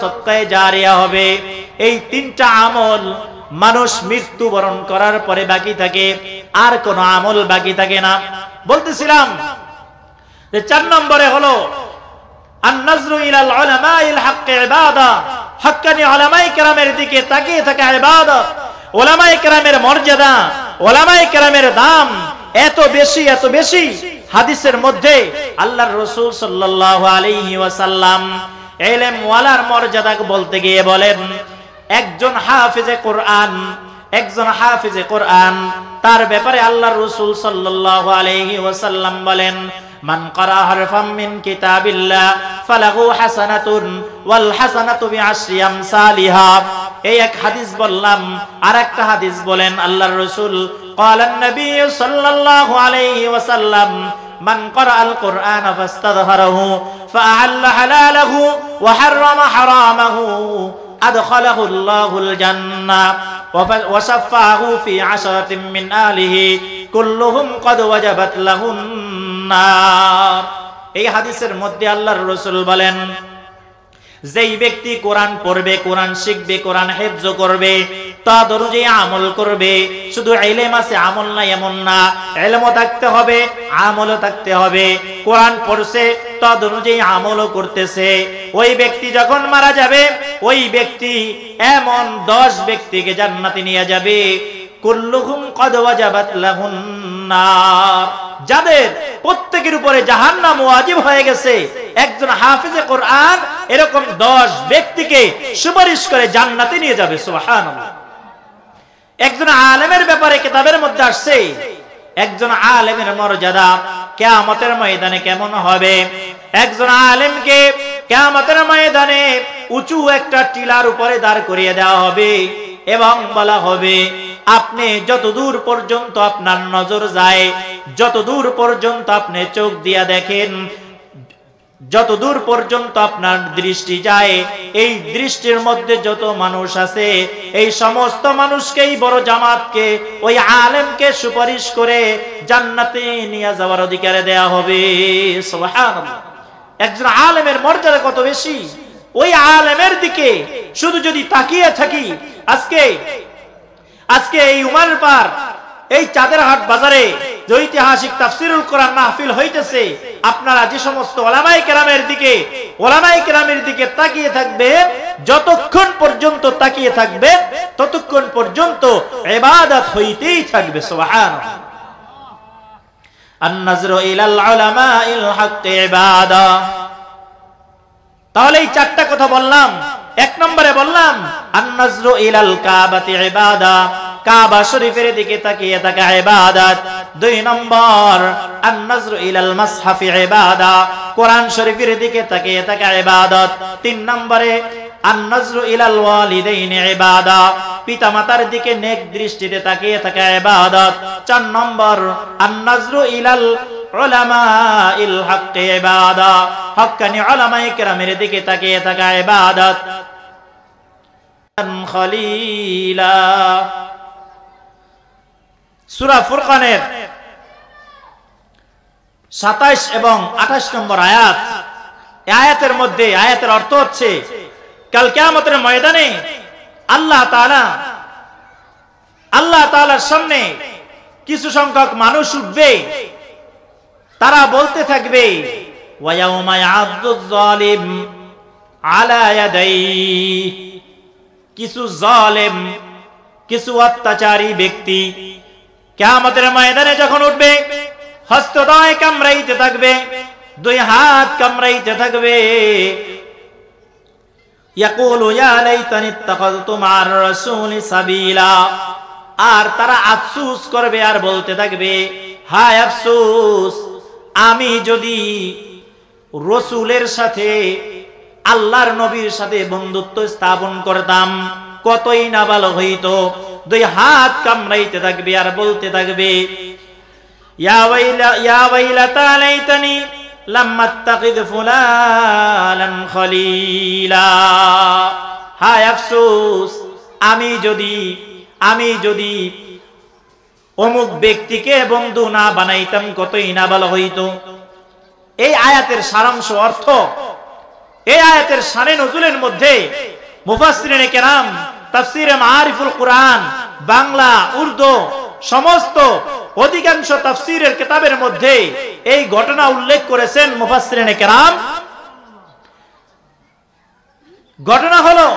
সদকায়ে জারিয়া হবে। এই 3টা আমল মানুষ মৃত্যুবরণ করার পরে বাকি থাকে, আর কোন আমল বাকি থাকে না। বলতেছিলাম যে 4 নম্বরে হলো আন-নাজরু ইলাল উলামাইল হক ইবাদা, হক্কানি উলামায়ে কেরামের দিকে তাকিয়ে থাকা ইবাদত। উলামায়ে কেরামের মর্যাদা, উলামায়ে কেরামের দাম এত বেশি, এত বেশি। হাদিসের মধ্যে আল্লাহর রাসূল সাল্লাল্লাহু আলাইহি ওয়াসাল্লাম ইলম ওয়ালার মর্যাদা বলতে গিয়ে বলেন, একজন হাফেজে কোরআন, একজন হাফেজে কোরআন, তার ব্যাপারে আল্লাহর রাসূল সাল্লাল্লাহু আলাইহি ওয়াসাল্লাম বলেন, মান ক্বারা হারফাম মিন কিতাবিল্লাহ ফালাহু হাসানাতুন ওয়াল হাসানাতু বিআশরি আমসালিহা। এই এক হাদিস বললাম। আর একটা হাদিস বলেন আল্লাহর রাসূল, ক্বালান নবী সাল্লাল্লাহু আলাইহি ওয়াসাল্লাম, মান ক্বারাআল কুরআন ফাস্তাযহারাহু ফাআল্লা হালালাহু ওয়া হাররামা হারামাহু আদখালাহু আল্লাহুল জান্নাহ ওয়া শাফাআহু ফি 'আশরাতিন মিন আলিহি কুল্লুহুম ক্বাদ ওয়াজাবাত লাহুন নার। এই হাদিসের মধ্যে আল্লাহর রাসূল বলেন, যেই ব্যক্তি কোরআন পড়বে, কোরআন শিখবে, কোরআন হেফজ করবে, তার অনুযায়ী আমল করবে। শুধু ইলম আছে আমল নাই এমন না, ইলমও থাকতে হবে, আমলও থাকতে হবে। কোরআন পড়ছে, তার অনুযায়ী আমলও করতেছে। ওই ব্যক্তি যখন মারা যাবে, ওই ব্যক্তি এমন 10 ব্যক্তিকে জান্নাতে নিয়ে যাবে, কুল্লুহুম কদ ওয়াজাবাত লাহুন নার, যাদের প্রত্যেকের উপরে জাহান্নাম ওয়াজিব হয়ে গেছে। একজন হাফেজে কোরআন এরকম 10 ব্যক্তিকে সুপারিশ করে জান্নাতে নিয়ে যাবে। সুবহানাল্লাহ। একজন আলেমের ব্যাপারে কিতাবের মধ্যে আসছে, একজন আলেমের মর্যাদা কিয়ামতের ময়দানে কেমন হবে। একজন আলেমকে কিয়ামতের ময়দানে উঁচু একটা টিলার উপরে দাঁড় করিয়ে দেওয়া হবে এবং বলা হবে, আপনি যতদূর পর্যন্ত আপনার নজর যায়, যতদূর পর্যন্ত আপনি চোখ দিয়া দেখেন, যতদূর পর্যন্ত আপনার দৃষ্টি যায়, এই দৃষ্টির মধ্যে যত মানুষ আছে, এই সমস্ত মানুষকেই বড় জামাতকে, ওই আলেমকে সুপারিশ করে জান্নাতে নিয়ে যাওয়ার অধিকারে দেয়া হবে। সুবহানাল্লাহ। একজন আলেমের মর্যাদা কত বেশি। ওই আলেমের দিকে শুধু যদি তাকিয়ে থাকি, আজকে এই উমার পার, এই চাঁদেরহাট বাজারে যে ঐতিহাসিক তাফসিরুল কোরআন মাহফিল হইতেছে, আপনারা যে সমস্ত ওলামায়ে কেরামের দিকে তাকিয়ে থাকবে, যতক্ষণ পর্যন্ত তাকিয়ে থাকবে ততক্ষণ পর্যন্ত ইবাদত হইতেই থাকবে। সুবহানাল্লাহ। আন-নাজরু ইলাল উলামাইল হক ইবাদা। তাহলে এই 4টা কথা বললাম। 1 নম্বরে বললাম আন-নাজরু ইলাল কাবাতি ইবাদা, কাবা শরীফের দিকে তাকিয়ে থাকা ইবাদত। 2 নম্বর আন-নাজরু ইলাল মাসহাফি ইবাদা, কোরআন শরীফের দিকে তাকিয়ে থাকা ইবাদত। 3 নম্বরে আন-নাজরু ইলাল ওয়ালিদাইনি ইবাদা, পিতামাতার দিকে নেক দৃষ্টিতে তাকিয়ে থাকা ইবাদত। 4 নম্বর আন-নাজরু ইলাল উলামাইল হক ইবাদা, হক্কানি উলামায়ে কেরামের দিকে তাকিয়ে থাকা ইবাদত। খলিলা, সূরা ফুরকানের 27 এবং 28 নম্বর আয়াত। এই আয়াতের মধ্যে, আয়াতের অর্থ হচ্ছে, কাল কিয়ামতের ময়দানে আল্লাহ তাআলার সামনে কিছু সংখ্যক মানুষ উঠবে, তারা বলতে থাকবে, ওয়া ইয়াউমা ইয়া'আদ্দুয যালিম আলা ইয়াদাইহি, কিছু জালেম, কিছু অত্যাচারী ব্যক্তি কিয়ামতের ময়দানে যখন উঠবে, হস্তদ্বয় কামড়াইতে থাকবে, 2 হাত কামড়াইতে থাকবে। ইয়াকুলু ইয়া লাইতানি ইত্তাখাযতু মা'আর রাসূলি সাবিলা, আর তারা আফসোস করবে আর বলতে থাকবে, হায় আফসোস, আমি যদি রাসূলের সাথে, আল্লাহর নবীর সাথে বন্ধুত্ব স্থাপন করতাম কতই না ভালো হইতো। 2 হাত কামড়াইতে থাকবে আর বলতে থাকবে, ইয়া ওয়াইলাতা লাইতানি লাম আত্তাখিদ ফুলানান খলিলা, হায় আফসোস, আমি যদি অমুক ব্যক্তিকে বন্ধু না বানাইতাম কতই না ভালো হইতো। এই আয়াতের সারাংশ অর্থ, এই আয়াতের শানে নজুলের মধ্যে মুফাসসিরিনে কেরাম, তাফসীরে মাআরিফুল কুরআন, বাংলা, উর্দু সমস্ত অধিকাংশ তাফসীরের কিতাবের মধ্যে এই ঘটনা উল্লেখ করেছেন মুফাসসিরিনে কেরাম। ঘটনা হলো,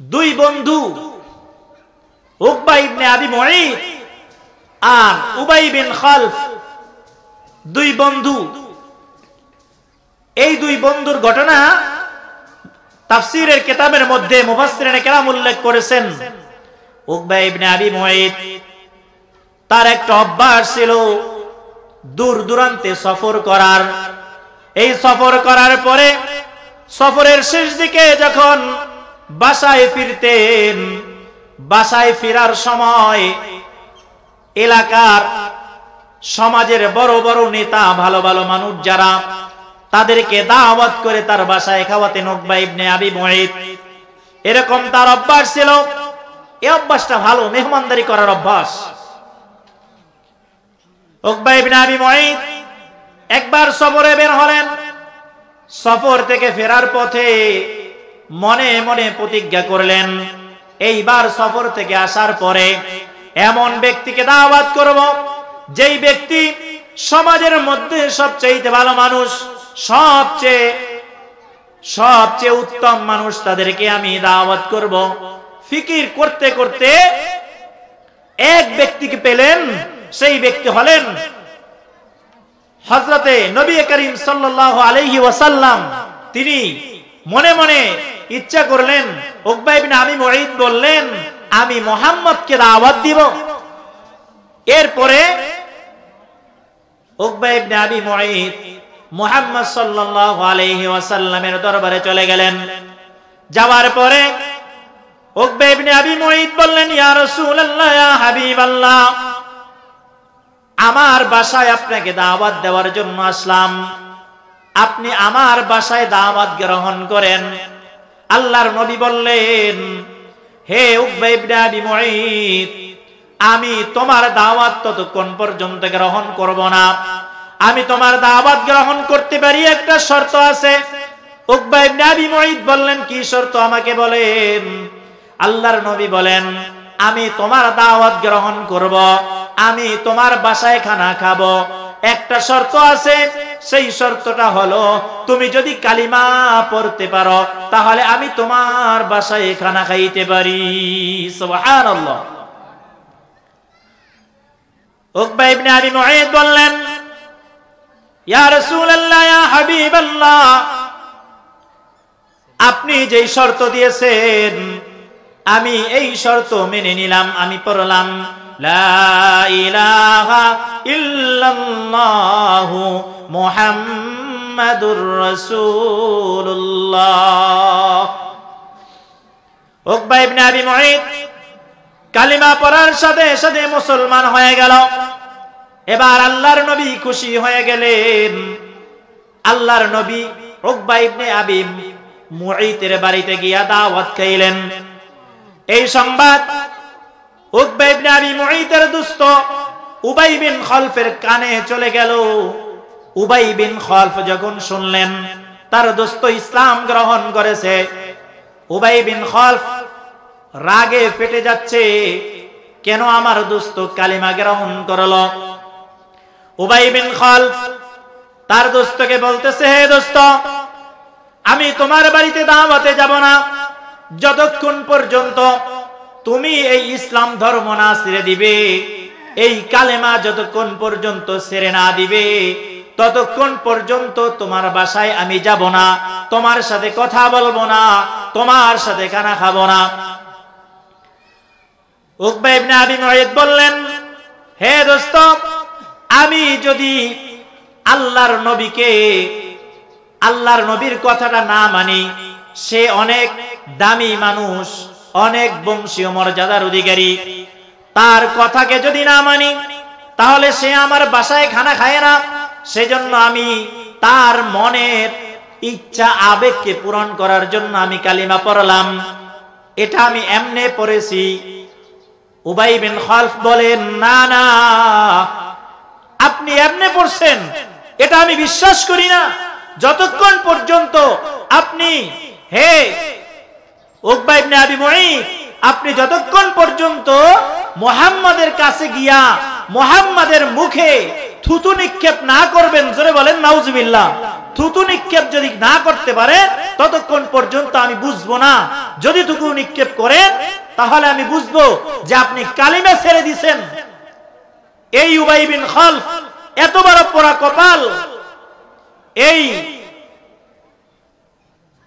2 বন্ধু, উকবা ইবনে আবি মুঈত আর উবাই বিন খালফ, 2 বন্ধু। এই 2 বন্ধুর ঘটনা তাফসীরের কিতাবের মধ্যে মুফাসসিরিনে কেরাম উল্লেখ করেছেন। উকবা ইবনে আবি মুঈত, তার একটা অভ্যাস ছিল দূর দূরান্তে সফর করার। এই সফর করার পরে সফরের শেষ দিকে যখন বাসায় ফিরতেন, বাসায় ফেরার সময় এলাকার সমাজের বড় বড় নেতা, ভালো ভালো মানুষ যারা, তাদেরকে দাওয়াত করে তার বাসায় খাওয়াতেন উকবা ইবনে আবি মুঈত। এরকম তার অভ্যাস ছিল। এই অভ্যাসটা ভালো, মেহমানদারি করার অভ্যাস। উকবা ইবনে আবি মুঈত একবার সফরে বের হলেন। সফর থেকে ফেরার পথে মনে মনে প্রতিজ্ঞা করলেন, এইবার সফর থেকে আসার পরে এমন ব্যক্তিকে দাওয়াত করব, যেই ব্যক্তি সমাজের মধ্যে সবচেয়ে ভালো মানুষ, সবচেয়ে উত্তম মানুষ, তাদেরকে আমি দাওয়াত করব। ফিকির করতে করতে এক ব্যক্তিকে পেলেন, সেই ব্যক্তি হলেন হযরতে নবী করিম সাল্লাল্লাহু আলাইহি ওয়াসাল্লাম। তিনি মনে মনে ইচ্ছা করলেন, উকবা ইবনে আবি মুঈত বললেন, আমি মুহাম্মদকে দাওয়াত দিব। এরপরে উকবা ইবনে আবি মুঈত মুহাম্মদ সাল্লাল্লাহু আলাইহি ওয়াসাল্লামের দরবারে চলে গেলেন। যাওয়ার পরে উকবা ইবনে আবি মুঈত বললেন, ইয়া রাসূলুল্লাহ, ইয়া হাবিবাল্লাহ, আমার বাসায় আপনাকে দাওয়াত দেওয়ার জন্য আসলাম, আপনি আমার বাসায় দাওয়াত গ্রহণ করেন। আল্লাহর নবী বললেন, হে উকবা ইবনে আবি মুঈত, আমি তোমার দাওয়াত ততক্ষণ পর্যন্ত গ্রহণ করব না, আমি তোমার দাওয়াত গ্রহণ করতে পারি, একটা শর্ত আছে। উকবা ইবনে আবি মুঈত বললেন, কি শর্ত আমাকে বলেন। আল্লাহর নবী বলেন, আমি তোমার দাওয়াত গ্রহণ করব, আমি তোমার বাসায় খানা খাবো, একটা শর্ত আছে, সেই শর্তটা হলো তুমি যদি কালিমা পড়তে পারো, তাহলে আমি তোমার বাসায় খানা খাইতে পারি। সুবহানাল্লাহ। উকবা ইবনে আবি মুঈত বললেন, ইয়া রাসূলুল্লাহ, ইয়া হাবিবাল্লাহ, আপনি যেই শর্ত দিয়েছেন আমি এই শর্ত মেনে নিলাম, আমি পড়লাম লা ইলাহা ইল্লাল্লাহু মুহাম্মাদুর রাসূলুল্লাহ। উকবা ইবনে আবি মুঈত কালিমা পড়ার সাথে সাথে মুসলমান হয়ে গেল। এবার আল্লাহর নবী খুশি হয়ে গেলেন। আল্লাহর নবী উকবা ইবনে আবি মুঈতের বাড়িতে গিয়া দাওয়াত খাইলেন। এই সংবাদ উকবা ইবনে আবি মুঈতের দোস্ত উবাই বিন খালফের কানে চলে গেল। উবাই বিন খালফ যখন শুনলেন তার দোস্ত ইসলাম গ্রহণ করেছে, উবাই বিন খালফ রাগে ফেটে যাচ্ছে, কেন আমার দোস্ত কালিমা গ্রহণ করলো। উবাই বিন খালফ তার দোস্তকে বলতেছে, হে দোস্ত, আমি তোমার বাড়িতে দাওয়াতে যাব না যতক্ষণ পর্যন্ত তুমি এই ইসলাম ধর্ম না ছেড়ে দিবে, এই কালেমা যতক্ষণ পর্যন্ত ছেড়ে না দিবে, ততক্ষণ পর্যন্ত তোমার বাসায় আমি যাব না, তোমার সাথে কথা বলবো না, তোমার সাথে খানা খাবো না। উকবা ইবনে আবি মুঈত বললেন, হে দোস্ত, আমি যদি আল্লাহর নবীর কথাটা না মানি, সে অনেক দামি মানুষ, অনেক বংশীয় মর্যাদার অধিকারী, তার কথাকে যদি না মানি তাহলে সে আমার বাসায় খানা খায় না। সেজন্য আমি তার মনের ইচ্ছা আবেগকে পূরণ করার জন্য আমি কালিমা পড়লাম, এটা আমি এমনে পড়েছি। উবাই বিন খালফ বলেন, না না, আপনি এমনে পড়ছেন এটা আমি বিশ্বাস করি না। যতক্ষণ পর্যন্ত আপনি, হে উকবা ইবনে আবি মুঈত, আপনি যতক্ষণ পর্যন্ত মুহাম্মাদের কাছে গিয়া মুহাম্মাদের মুখে থুতু নিক্ষেপ না করবেন, জোরে বলেন নাউজুবিল্লাহ, থুতু নিক্ষেপ যদি না করতে পারে ততক্ষণ পর্যন্ত আমি বুঝবো না। যদি থুতু নিক্ষেপ করেন তাহলে আমি বুঝবো যে আপনি কালিমা ছেড়ে দিয়েছেন। এই উবাই বিন খালফ এত বড় পোড়া কপাল, এই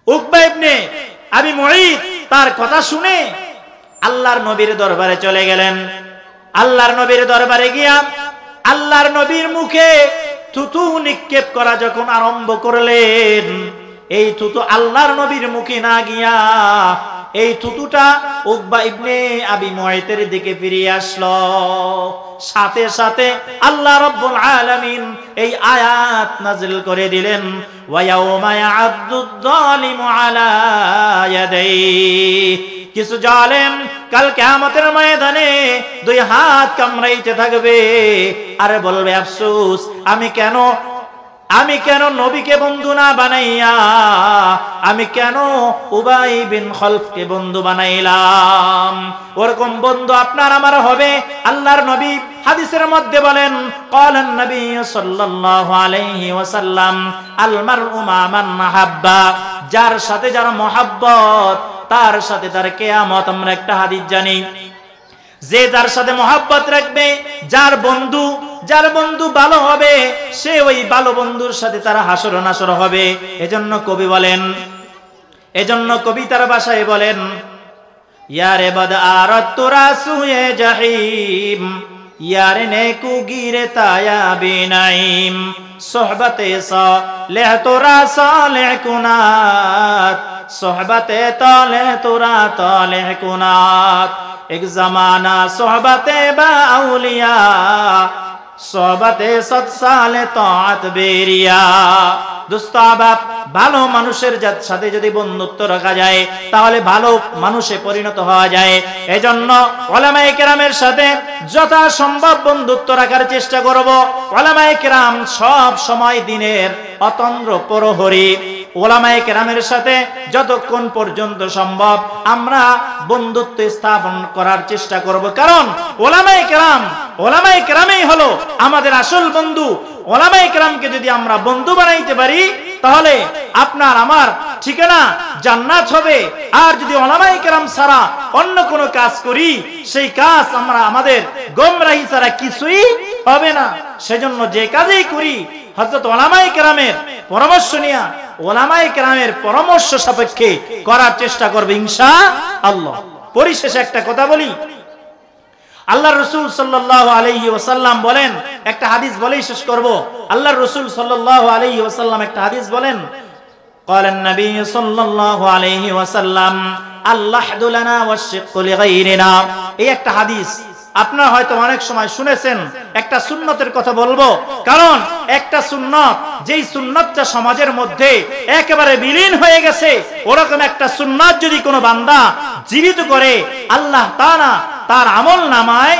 উকবা ইবনে আবি মুঈত তার কথা শুনে আল্লাহর নবীর দরবারে চলে গেলেন। আল্লাহর নবীর দরবারে গিয়া আল্লাহর নবীর মুখে থুতু নিক্ষেপ করা যখন আরম্ভ করলেন, এই থুতু আল্লাহর নবীর মুখে না গিয়া এই থুতুটা উকবা ইবনে আবি মুঈতের দিকে ফিরে আসলো। সাথে সাথে আল্লাহ রাব্বুল আলামিন এই আয়াত নাযিল করে দিলেন, ওয়া ইয়াউমা ইয়া'আদ্দুদ যালিমু আলা ইয়াদাইহি, কিছু জালেম কাল কিয়ামতের ময়দানে দুই হাত কামড়াইতে থাকবে আর বলবে, আফসোস, আমি কেন আমি কেন নবীকে বন্ধু না বানাইয়া আমি কেন উবাই বিন খলফকে বন্ধু বানাইলাম? ওরকম বন্ধু আপনার আমার হবে। আল্লাহর নবী হাদিসের মধ্যে বলেন, ক্বালান নবী সাল্লাল্লাহু আলাইহি ওয়াসাল্লাম, আল মারউ মা মান হাব্বা, যার সাথে যার মহব্বত তার সাথে তার কিয়ামত। আমরা একটা হাদিস জানি, যে যার সাথে মহব্বত রাখবে, যার বন্ধু ভালো হবে, সে ওই ভালো বন্ধুর সাথে তার হাসর নাসর হবে। এজন্য কবিতার ভাষায় বলেন, ইয়ারে বদআরত তোরা সুয়ে জাহিম, ইয়ারে নেকু গিরে তায়া বিনাইম, সোহবতে সালেহ তোরা সালেহ কুনাত, সোহবতে তালেহ তোরা তালেহ কুনাত। এক জামানা সোহবতে বা আউলিয়া, সোহবতে সৎ সালে তাআত বেরিয়া। দোস্ত আবাব, ভালো মানুষের সাথে যদি বন্ধুত্ব রাখা যায় তাহলে ভালো মানুষে পরিণত হওয়া যায়। এজন্য উলামায়ে কেরামের সাথে যথাসম্ভব বন্ধুত্ব রাখার চেষ্টা করব। উলামায়ে কেরাম সব সময় দিনের অতন্দ্র প্রহরী। উলামায়ে কেরামের সাথে যতক্ষণ পর্যন্ত সম্ভব আমরা বন্ধুত্ব স্থাপন করার চেষ্টা করব, কারণ উলামায়ে কেরামই হলো আমাদের আসল বন্ধু। উলামায়ে কেরামকে যদি আমরা বন্ধু বানাইতে পারি তাহলে আপনার আমার ঠিকানা জান্নাত হবে। আর যদি উলামায়ে কেরাম ছাড়া অন্য কোনো কাজ করি, সেই কাজ আমাদের গোমরাহি ছাড়া কিছুই হবে না। সেজন্য যে কাজই করি হযরত উলামায়ে কেরামের পরামর্শ নিয়া, উলামায়ে কেরামের পরামর্শ সাপেক্ষে করার চেষ্টা করবে ইনশাআল্লাহ। পরিশেষে একটা কথা বলি, আল্লাহর রাসূল সাল্লাল্লাহু আলাইহি ওয়াসাল্লাম বলেন, একটা হাদিস বলেই শেষ করব। আল্লাহর রাসূল সাল্লাল্লাহু আলাইহি ওয়াসাল্লাম একটা হাদিস বলেন, ক্বালান নবী সাল্লাল্লাহু আলাইহি ওয়াসাল্লাম, আল্লাহদু লানা ওয়াশিক্কু লিগাইরিনা। এই একটা হাদিস আপনারা হয়তো অনেক সময় শুনেছেন। একটা সুন্নতের কথা বলবো, কারণ একটা সুন্নত, যেই সুন্নতটা সমাজের মধ্যে একেবারে বিলীন হয়ে গেছে, ওরকম একটা সুন্নত যদি কোনো বান্দা জীবিত করে, আল্লাহ তাআলা তার আমল নামায়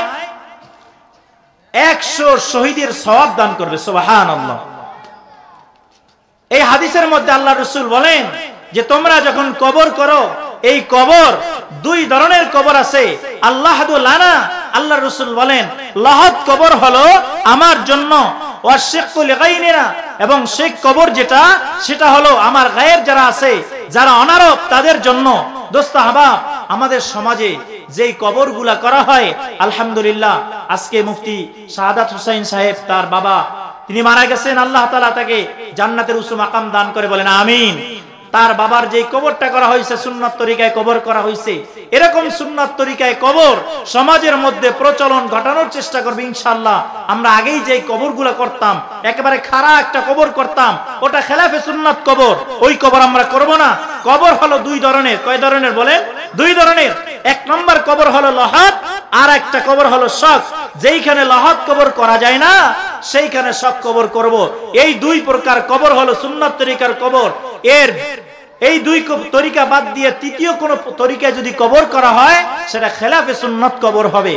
100 শহীদের সওয়াব দান করবে। সুবহানাল্লাহ। এই হাদিসের মধ্যে আল্লাহর রাসূল বলেন যে তোমরা যখন কবর করো, এই কবর দুই ধরনের কবর আছে। আল্লাহদু লানা, আল্লাহর রাসূল বলেন লাহাদ কবর হলো আমার জন্য, ওয়াশিক্কু লিগাইরিনা, এবং সেই কবর যেটা সেটা হলো আমার গায়ের যারা আছে, যারা অনারব তাদের জন্য। দোস্ত আহবাব, আমাদের সমাজে যেই কবরগুলা করা হয়, আলহামদুলিল্লাহ আজকে মুফতি শাহাদাত হুসাইন সাহেব, তার বাবা তিনি মারা গেছেন, আল্লাহ তাআলা তাকে জান্নাতের উঁচু মাকাম দান করে, বলেন আমিন। তার বাবার যেই কবরটা করা হয়েছে, সুন্নাত তরিকায় কবর করা হয়েছে, এরকম সুন্নাত তরিকায় কবর সমাজের মধ্যে প্রচলন ঘটানোর চেষ্টা করবে ইনশাআল্লাহ। আমরা আগেই যেই কবরগুলো করতাম, একেবারে খাড়া একটা কবর করতাম, ওটা খেলাফে সুন্নাত কবর, ওই কবর আমরা করব না। কবর হলো দুই ধরনের। কয় ধরনের বলেন? দুই ধরনের। এক নম্বর কবর হলো লাহাদ, আর একটা কবর হলো শক। যেইখানে লাহাদ কবর করা যায় না, সেইখানে শক কবর করব। এই দুই প্রকার কবর হলো সুন্নাত তরিকার কবর। এই দুই তরিকা বাদ দিয়ে তৃতীয় কোন তরিকায় যদি কবর করা হয়, সেটা খেলাফে সুন্নাত কবর হবে।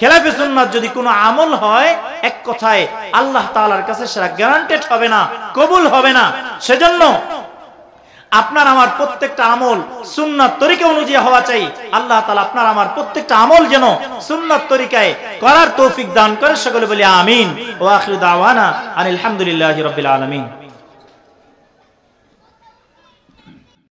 খেলাফে সুন্নাত যদি কোনো আমল হয়, এক কথায় আল্লাহ তাআলার কাছে সেটা গ্যারান্টেড হবে না, কবুল হবে না। সেজন্য আপনার আমার প্রত্যেকটা আমল সুন্নাত তরিকা অনুযায়ী হওয়া চাই। আল্লাহ তাআলা আপনার আমার প্রত্যেকটা আমল যেন সুন্নাত তরিকায় করার তৌফিক দান করে। সকলে বলি আমিন। ওয়া আখিরু দাওয়ানা আনিল হামদুলিল্লাহি রাব্বিল আলামিন।